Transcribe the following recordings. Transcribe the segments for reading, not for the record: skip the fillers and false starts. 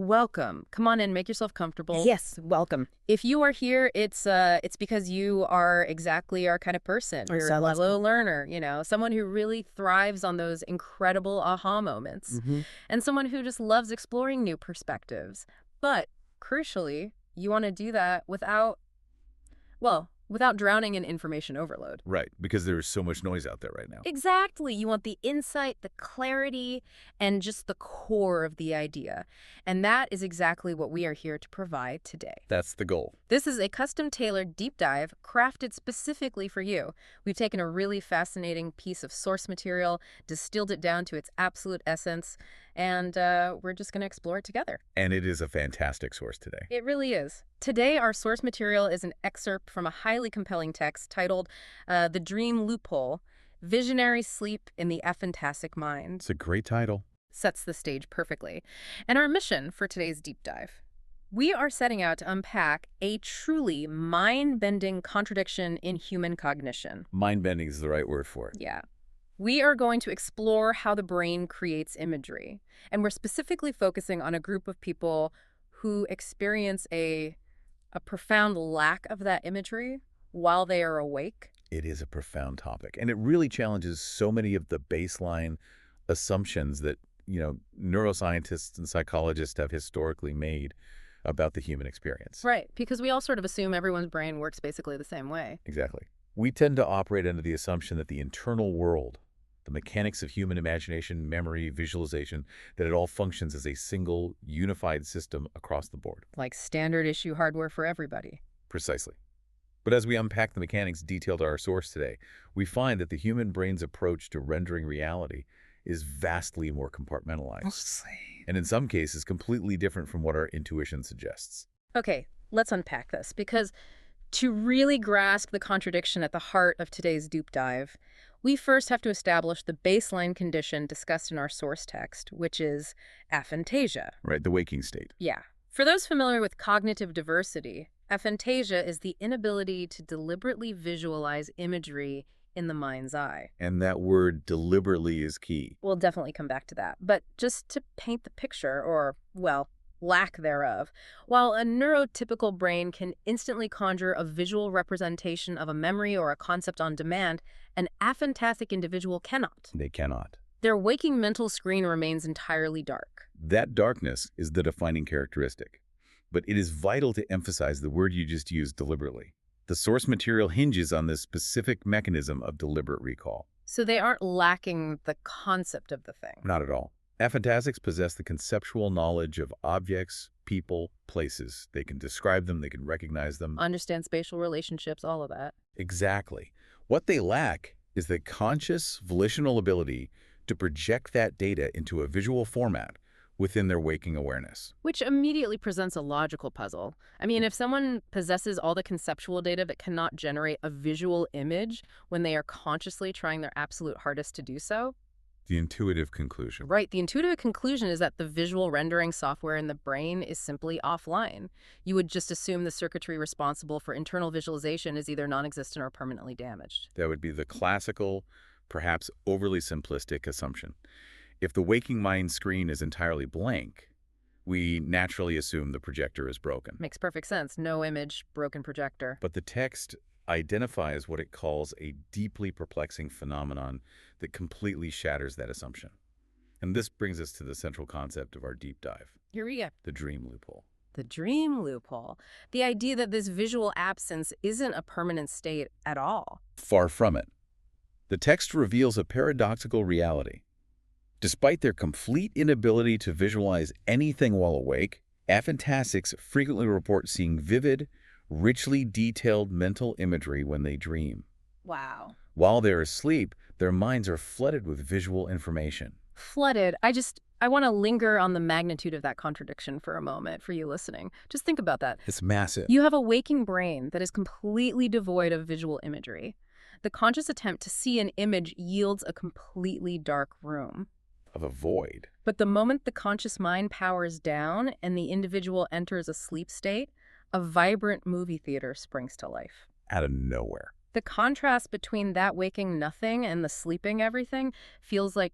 Welcome. Come on in, make yourself comfortable. Yes, welcome. If you are here, it's because you are exactly our kind of person. You're a So let's slow go. learner, someone who really thrives on those incredible aha moments, Hmm. and someone who just loves exploring new perspectives. But crucially, you want to do that without drowning in information overload. Right, because there's so much noise out there right now. Exactly. You want the insight, the clarity, and just the core of the idea. And that is exactly what we are here to provide today. That's the goal. This is a custom-tailored deep dive crafted specifically for you. We've taken a really fascinating piece of source material, distilled it down to its absolute essence, and we're just going to explore it together. And it is a fantastic source today. It really is. Today, our source material is an excerpt from a highly compelling text titled The Dream Loophole, Visionary Sleep in the Aphantastic Mind. It's a great title. Sets the stage perfectly. And our mission for today's deep dive. We are setting out to unpack a truly mind-bending contradiction in human cognition. Mind-bending is the right word for it. Yeah. We are going to explore how the brain creates imagery. And we're specifically focusing on a group of people who experience a profound lack of that imagery while they are awake. It is a profound topic, and it really challenges so many of the baseline assumptions that, neuroscientists and psychologists have historically made about the human experience. Right, because we all sort of assume everyone's brain works basically the same way. Exactly. We tend to operate under the assumption that the internal world, the mechanics of human imagination, memory, visualization, that it all functions as a single, unified system across the board. Like standard issue hardware for everybody. Precisely. But as we unpack the mechanics detailed in our source today, we find that the human brain's approach to rendering reality is vastly more compartmentalized, and in some cases completely different from what our intuition suggests. Okay, let's unpack this, because to really grasp the contradiction at the heart of today's deep dive, we first have to establish the baseline condition discussed in our source text, which is aphantasia. Right, the waking state. Yeah. For those familiar with cognitive diversity, aphantasia is the inability to deliberately visualize imagery in the mind's eye. And that word deliberately is key. We'll definitely come back to that. But just to paint the picture, or, well, lack thereof, while a neurotypical brain can instantly conjure a visual representation of a memory or a concept on demand, an aphantasic individual cannot. They cannot. Their waking mental screen remains entirely dark. That darkness is the defining characteristic. But it is vital to emphasize the word you just used, deliberately. The source material hinges on this specific mechanism of deliberate recall. So they aren't lacking the concept of the thing. Not at all. Aphantasics possess the conceptual knowledge of objects, people, places. They can describe them, they can recognize them. Understand spatial relationships, all of that. Exactly. What they lack is the conscious, volitional ability to project that data into a visual format within their waking awareness. Which immediately presents a logical puzzle. I mean, if someone possesses all the conceptual data but cannot generate a visual image when they are consciously trying their absolute hardest to do so. The intuitive conclusion. Right. The intuitive conclusion is that the visual rendering software in the brain is simply offline. You would just assume the circuitry responsible for internal visualization is either non-existent or permanently damaged. That would be the classical, perhaps overly simplistic assumption. If the waking mind screen is entirely blank, we naturally assume the projector is broken. Makes perfect sense. No image, broken projector. But the text identifies what it calls a deeply perplexing phenomenon that completely shatters that assumption. And this brings us to the central concept of our deep dive, Here we go. the dream loophole. The dream loophole. The idea that this visual absence isn't a permanent state at all. Far from it. The text reveals a paradoxical reality. Despite their complete inability to visualize anything while awake, aphantasics frequently report seeing vivid, richly detailed mental imagery when they dream. Wow. While they're asleep, their minds are flooded with visual information. Flooded. I want to linger on the magnitude of that contradiction for a moment for you listening. Just think about that. It's massive. You have a waking brain that is completely devoid of visual imagery. The conscious attempt to see an image yields a completely dark room. Of a void. But the moment the conscious mind powers down and the individual enters a sleep state, a vibrant movie theater springs to life. Out of nowhere. The contrast between that waking nothing and the sleeping everything feels like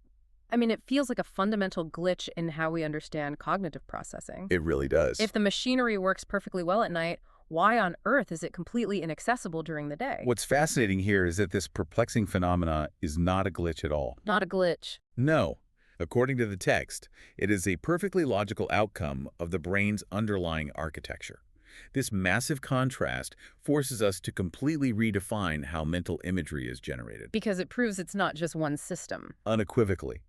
I mean, it feels like a fundamental glitch in how we understand cognitive processing. It really does. If the machinery works perfectly well at night, why on earth is it completely inaccessible during the day? What's fascinating here is that this perplexing phenomena is not a glitch at all. Not a glitch. No. According to the text, it is a perfectly logical outcome of the brain's underlying architecture. This massive contrast forces us to completely redefine how mental imagery is generated. Because it proves it's not just one system. Unequivocally,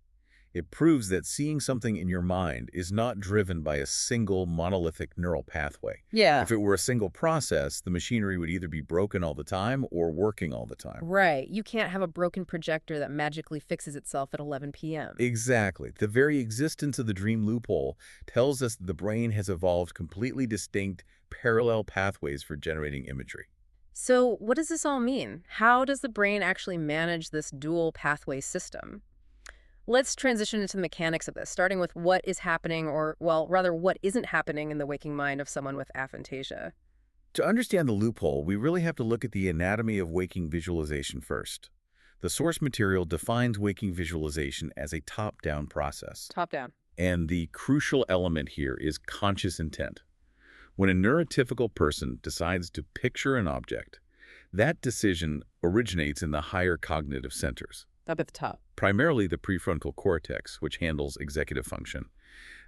it proves that seeing something in your mind is not driven by a single monolithic neural pathway. Yeah. If it were a single process, the machinery would either be broken all the time or working all the time. Right. You can't have a broken projector that magically fixes itself at 11 p.m. Exactly. The very existence of the dream loophole tells us that the brain has evolved completely distinct, parallel pathways for generating imagery. So what does this all mean? How does the brain actually manage this dual pathway system? Let's transition into the mechanics of this, starting with what is happening, or, well, rather, what isn't happening in the waking mind of someone with aphantasia. To understand the loophole, we really have to look at the anatomy of waking visualization first. The source material defines waking visualization as a top-down process. Top down. And the crucial element here is conscious intent. When a neurotypical person decides to picture an object, that decision originates in the higher cognitive centers, Up at the top. primarily the prefrontal cortex, which handles executive function.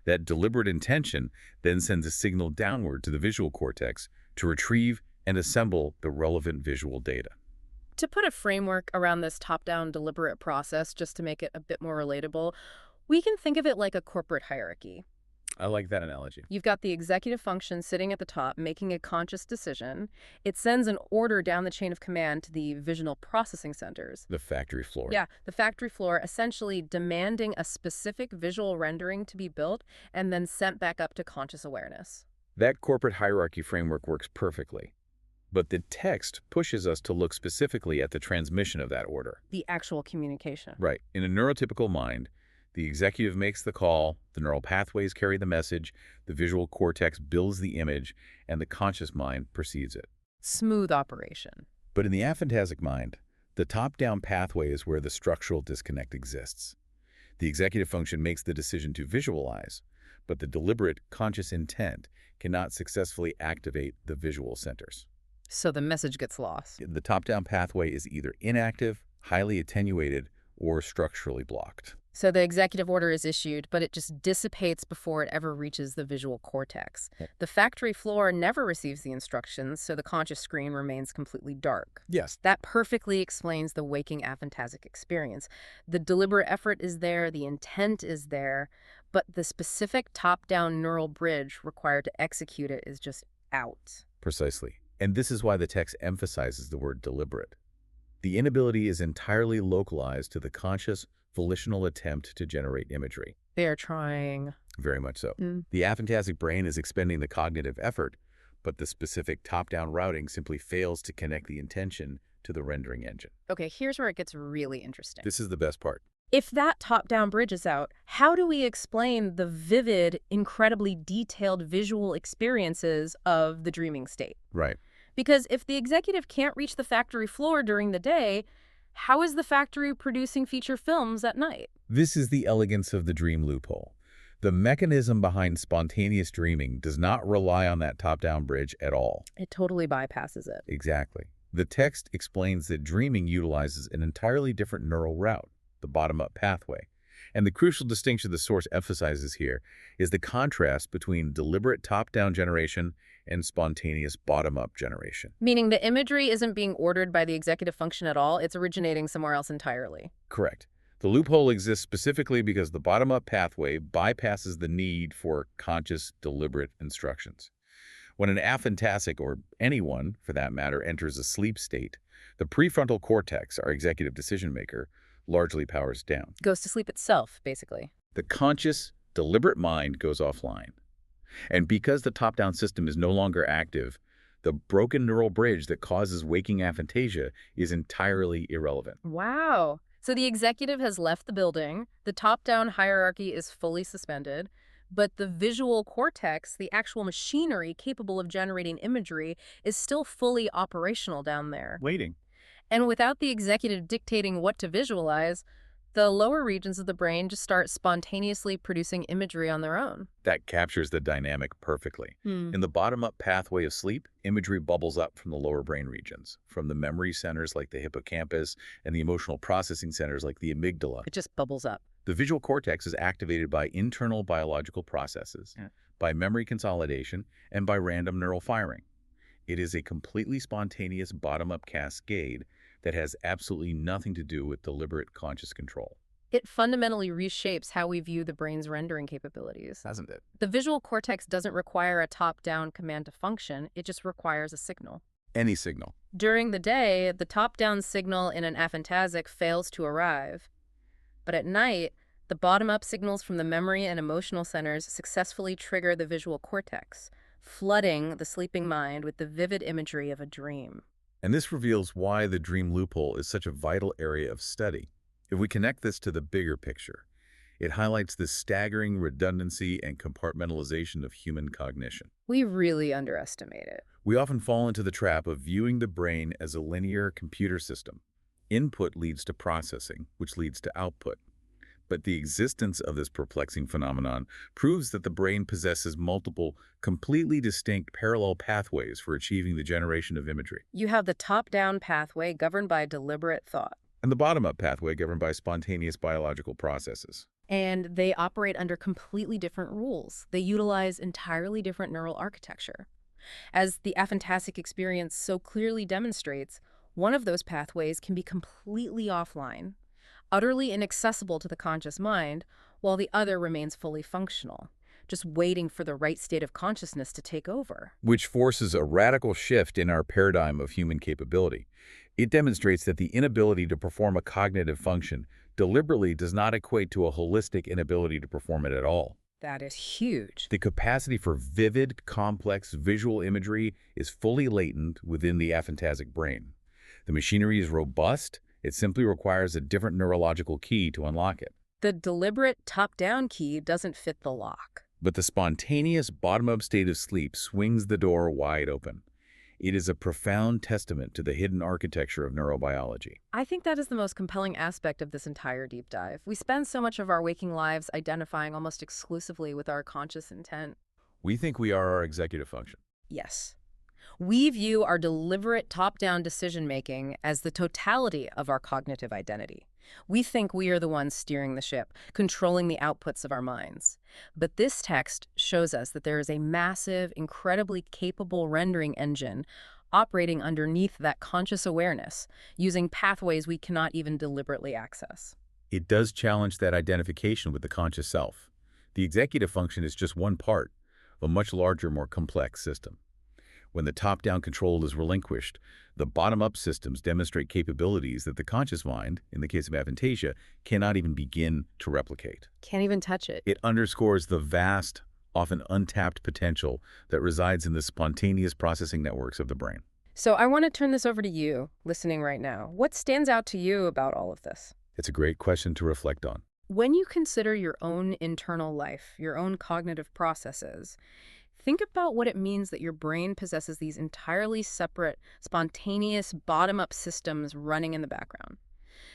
That deliberate intention then sends a signal downward to the visual cortex to retrieve and assemble the relevant visual data. To put a framework around this top-down deliberate process, just to make it a bit more relatable, we can think of it like a corporate hierarchy. I like that analogy. You've got the executive function sitting at the top, making a conscious decision. It sends an order down the chain of command to the visual processing centers. The factory floor. Yeah, the factory floor, essentially demanding a specific visual rendering to be built and then sent back up to conscious awareness. That corporate hierarchy framework works perfectly. But the text pushes us to look specifically at the transmission of that order. The actual communication. Right. In a neurotypical mind, the executive makes the call, the neural pathways carry the message, the visual cortex builds the image, and the conscious mind perceives it. Smooth operation. But in the aphantasic mind, the top-down pathway is where the structural disconnect exists. The executive function makes the decision to visualize, but the deliberate, conscious intent cannot successfully activate the visual centers. So the message gets lost. The top-down pathway is either inactive, highly attenuated, or structurally blocked. So the executive order is issued, but it just dissipates before it ever reaches the visual cortex. The factory floor never receives the instructions, so the conscious screen remains completely dark. Yes. That perfectly explains the waking aphantasic experience. The deliberate effort is there, the intent is there, but the specific top-down neural bridge required to execute it is just out. Precisely. And this is why the text emphasizes the word deliberate. The inability is entirely localized to the conscious, volitional attempt to generate imagery. They are trying. Very much so. The aphantasic brain is expending the cognitive effort, but the specific top-down routing simply fails to connect the intention to the rendering engine. Okay, here's where it gets really interesting. This is the best part. If that top-down bridge is out, how do we explain the vivid, incredibly detailed visual experiences of the dreaming state? Right. Because if the executive can't reach the factory floor during the day, how is the factory producing feature films at night? This is the elegance of the dream loophole. The mechanism behind spontaneous dreaming does not rely on that top-down bridge at all. It totally bypasses it. Exactly. The text explains that dreaming utilizes an entirely different neural route, the bottom-up pathway. And the crucial distinction the source emphasizes here is the contrast between deliberate top-down generation and spontaneous bottom-up generation. Meaning the imagery isn't being ordered by the executive function at all, it's originating somewhere else entirely. Correct. The loophole exists specifically because the bottom-up pathway bypasses the need for conscious, deliberate instructions. When an aphantasic, or anyone for that matter, enters a sleep state, the prefrontal cortex, our executive decision-maker, largely powers down. Goes to sleep itself, basically. The conscious, deliberate mind goes offline. And because the top-down system is no longer active, the broken neural bridge that causes waking aphantasia is entirely irrelevant. Wow. So the executive has left the building, the top-down hierarchy is fully suspended, but the visual cortex, the actual machinery capable of generating imagery, is still fully operational down there. Waiting. And without the executive dictating what to visualize, The lower regions of the brain just start spontaneously producing imagery on their own. That captures the dynamic perfectly. Hmm. In the bottom-up pathway of sleep, imagery bubbles up from the lower brain regions, from the memory centers like the hippocampus and the emotional processing centers like the amygdala. It just bubbles up. The visual cortex is activated by internal biological processes, by memory consolidation, and by random neural firing. It is a completely spontaneous bottom-up cascade that has absolutely nothing to do with deliberate conscious control. It fundamentally reshapes how we view the brain's rendering capabilities. Hasn't it? The visual cortex doesn't require a top-down command to function, it just requires a signal. Any signal. During the day, the top-down signal in an aphantasic fails to arrive. But at night, the bottom-up signals from the memory and emotional centers successfully trigger the visual cortex, flooding the sleeping mind with the vivid imagery of a dream. And this reveals why the dream loophole is such a vital area of study. If we connect this to the bigger picture, it highlights the staggering redundancy and compartmentalization of human cognition. We really underestimate it. We often fall into the trap of viewing the brain as a linear computer system. Input leads to processing, which leads to output. But the existence of this perplexing phenomenon proves that the brain possesses multiple, completely distinct parallel pathways for achieving the generation of imagery, You have the top-down pathway governed by deliberate thought, and the bottom-up pathway governed by spontaneous biological processes. and they operate under completely different rules. They utilize entirely different neural architecture. As the aphantasic experience so clearly demonstrates, one of those pathways can be completely offline, utterly inaccessible to the conscious mind, while the other remains fully functional, just waiting for the right state of consciousness to take over. Which forces a radical shift in our paradigm of human capability. It demonstrates that the inability to perform a cognitive function deliberately does not equate to a holistic inability to perform it at all. That is huge. The capacity for vivid, complex visual imagery is fully latent within the aphantasic brain. The machinery is robust, it simply requires a different neurological key to unlock it. The deliberate top-down key doesn't fit the lock. But the spontaneous bottom-up state of sleep swings the door wide open. It is a profound testament to the hidden architecture of neurobiology. I think that is the most compelling aspect of this entire deep dive. We spend so much of our waking lives identifying almost exclusively with our conscious intent. We think we are our executive function. Yes. We view our deliberate top-down decision-making as the totality of our cognitive identity. We think we are the ones steering the ship, controlling the outputs of our minds. But this text shows us that there is a massive, incredibly capable rendering engine operating underneath that conscious awareness, using pathways we cannot even deliberately access. It does challenge that identification with the conscious self. The executive function is just one part of a much larger, more complex system. When the top-down control is relinquished, the bottom-up systems demonstrate capabilities that the conscious mind, in the case of aphantasia, cannot even begin to replicate. Can't even touch it. It underscores the vast, often untapped potential that resides in the spontaneous processing networks of the brain. So I want to turn this over to you, listening right now. What stands out to you about all of this? It's a great question to reflect on. When you consider your own internal life, your own cognitive processes, think about what it means that your brain possesses these entirely separate, spontaneous, bottom-up systems running in the background.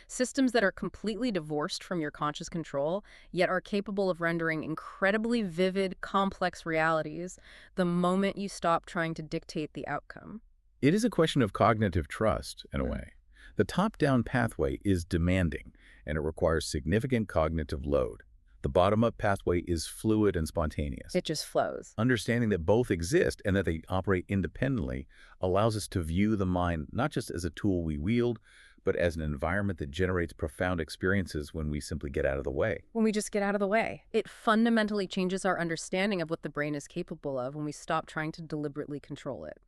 Systems that are completely divorced from your conscious control, yet are capable of rendering incredibly vivid, complex realities the moment you stop trying to dictate the outcome. It is a question of cognitive trust, in a way. The top-down pathway is demanding, and it requires significant cognitive load. The bottom-up pathway is fluid and spontaneous. It just flows. Understanding that both exist and that they operate independently allows us to view the mind not just as a tool we wield, but as an environment that generates profound experiences when we simply get out of the way. When we just get out of the way. It fundamentally changes our understanding of what the brain is capable of when we stop trying to deliberately control it.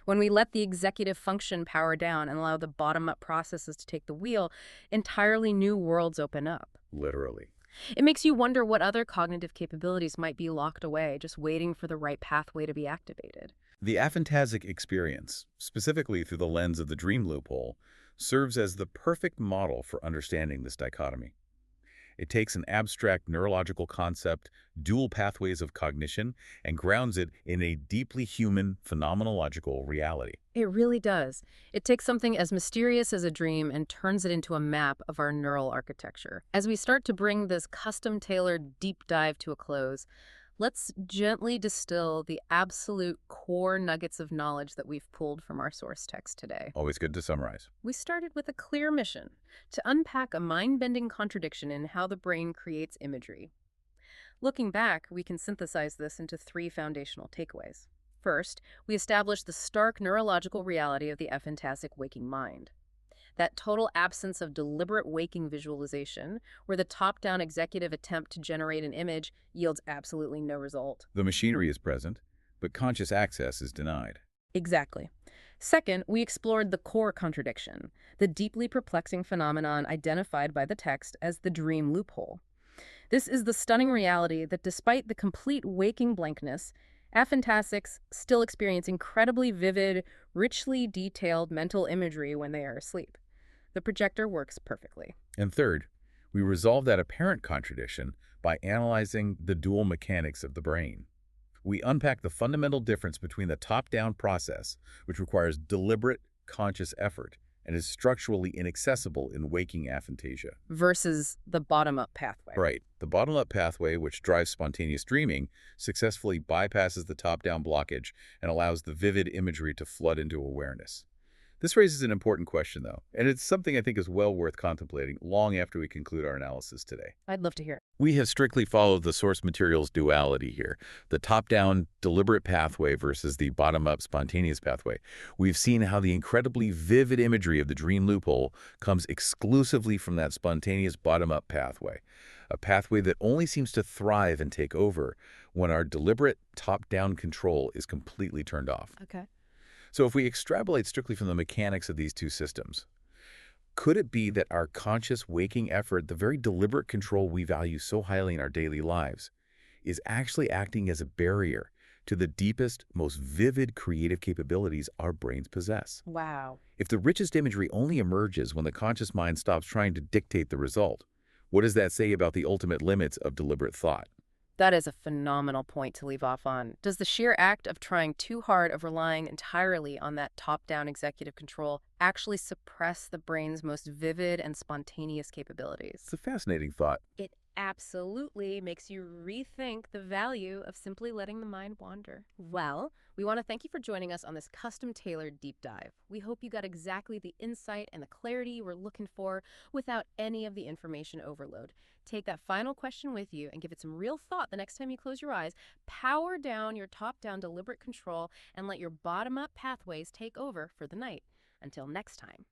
When we let the executive function power down and allow the bottom-up processes to take the wheel, entirely new worlds open up. Literally. It makes you wonder what other cognitive capabilities might be locked away, just waiting for the right pathway to be activated. The aphantasic experience, specifically through the lens of the dream loophole, serves as the perfect model for understanding this dichotomy. It takes an abstract neurological concept, dual pathways of cognition, and grounds it in a deeply human phenomenological reality. It really does. It takes something as mysterious as a dream and turns it into a map of our neural architecture. As we start to bring this custom-tailored deep dive to a close, let's gently distill the absolute core nuggets of knowledge that we've pulled from our source text today. Always good to summarize. We started with a clear mission to unpack a mind-bending contradiction in how the brain creates imagery. Looking back, we can synthesize this into three foundational takeaways. First, we established the stark neurological reality of the aphantasic waking mind. That total absence of deliberate waking visualization, where the top-down executive attempt to generate an image yields absolutely no result. The machinery is present, but conscious access is denied. Exactly. Second, we explored the core contradiction, the deeply perplexing phenomenon identified by the text as the dream loophole. This is the stunning reality that despite the complete waking blankness, aphantasics still experience incredibly vivid, richly detailed mental imagery when they are asleep. The projector works perfectly. And third, we resolve that apparent contradiction by analyzing the dual mechanics of the brain. We unpack the fundamental difference between the top-down process, which requires deliberate, conscious effort, and is structurally inaccessible in waking aphantasia. Versus the bottom-up pathway. Right. The bottom-up pathway, which drives spontaneous dreaming, successfully bypasses the top-down blockage and allows the vivid imagery to flood into awareness. This raises an important question, though, and it's something I think is well worth contemplating long after we conclude our analysis today. I'd love to hear it. We have strictly followed the source material's duality here, the top-down deliberate pathway versus the bottom-up spontaneous pathway. We've seen how the incredibly vivid imagery of the dream loophole comes exclusively from that spontaneous bottom-up pathway, a pathway that only seems to thrive and take over when our deliberate top-down control is completely turned off. Okay. So if we extrapolate strictly from the mechanics of these two systems, could it be that our conscious waking effort, the very deliberate control we value so highly in our daily lives, is actually acting as a barrier to the deepest, most vivid creative capabilities our brains possess? Wow. If the richest imagery only emerges when the conscious mind stops trying to dictate the result, what does that say about the ultimate limits of deliberate thought? That is a phenomenal point to leave off on. Does the sheer act of trying too hard, of relying entirely on that top-down executive control, actually suppress the brain's most vivid and spontaneous capabilities? It's a fascinating thought. It absolutely makes you rethink the value of simply letting the mind wander. Well, we want to thank you for joining us on this custom-tailored deep dive. We hope you got exactly the insight and the clarity you were looking for without any of the information overload. Take that final question with you and give it some real thought the next time you close your eyes. Power down your top-down deliberate control and let your bottom-up pathways take over for the night. Until next time.